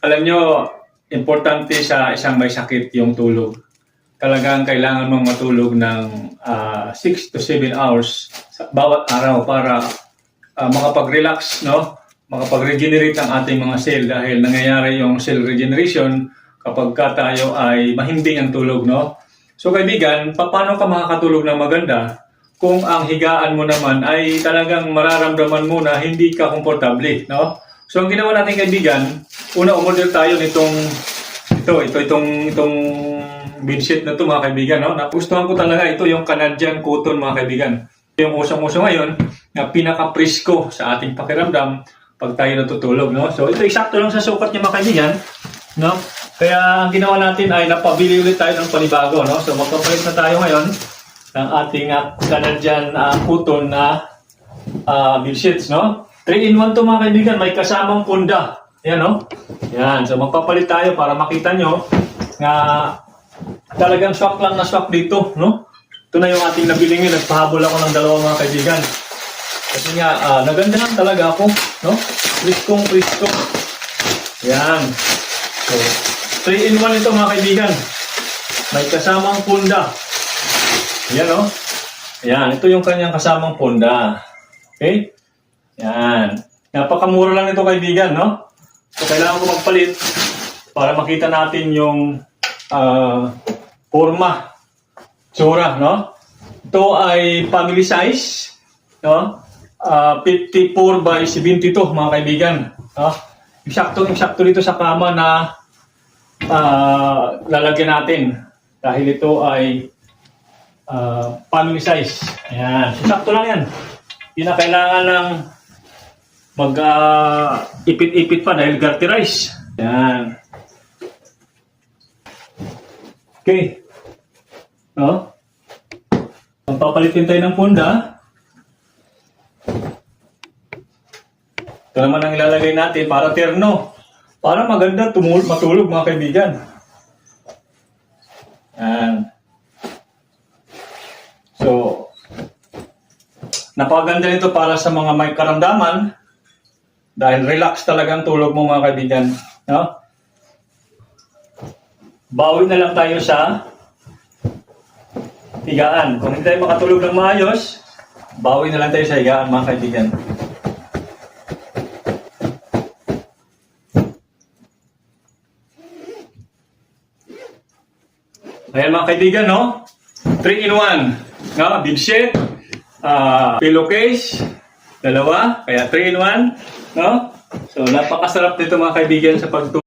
Alam nyo, importante sa isang may sakit yung tulog. Talagang kailangan mong matulog ng 6 to 7 hours sa bawat araw para makapag-relax, no? Makapag-regenerate ang ating mga cell dahil nangyayari yung cell regeneration kapag ka tayo ay mahimbing ang tulog, no? So kaibigan, paano ka makakatulog ng maganda kung ang higaan mo naman ay talagang mararamdaman mo na hindi ka komportable, no? So ang ginawa natin kaibigan, una umorder tayo nitong itong bedsheet na to mga kaibigan, no? Nagustuhan ko talaga ito yung Canadian cotton mga kaibigan. Yung usong-uso ngayon na pinaka-presko sa ating pakiramdam pag tayo natutulog, no? So ito eksakto lang sa sukat niya mga kaibigan, no? Kaya ang ginawa natin ay napabili ulit tayo ng panibago, no? So magpapalit na tayo ngayon ng ating Canadian cotton na bedsheets, no? 3-in-1 to mga kaibigan, may kasamang punda. Yan, no? Yan. So magpapalit tayo para makita nyo na talagang swak lang na swak dito, no? Ito na yung ating nabiling yun. Nagpahabol ako ng dalawa mga kaibigan. Kasi nga, nagandahan talaga ako, no? Priskong. Yan. So, 3-in-1 ito mga kaibigan. May kasamang punda. Yan, no? Yan. Ito yung kanyang kasamang punda. Okay? Yan. Napakamura lang ito kaibigan, no? So, kailangan ko magpalit para makita natin yung forma, tsura, no? Ito ay family size, no? 54 by 72 mga kaibigan, no? Eksakto dito sa kama na lalagyan natin dahil ito ay family size. Ayan, eksakto lang yan. Hindi na kailangan ng ipit-ipit pa dahil garterize. Ayan. Okay. No? Magpapalitin tayo ng punda. Ito naman ang ilalagay natin para terno. Para maganda matulog mga kaibigan. Ayan. So, napakaganda nito para sa mga may karamdaman dahil relax talagang tulog mo mga kaibigan. No? Bawi na lang tayo sa higaan. Kung hindi tayo makatulog ng maayos, bawi na lang tayo sa higaan mga kaibigan. Ayan mga kaibigan, no? 3-in-1. No? Bedsheet, pillowcase, dalawa, kaya 3-in-1. No? So napakasarap nito mga kaibigan sa pagtulog.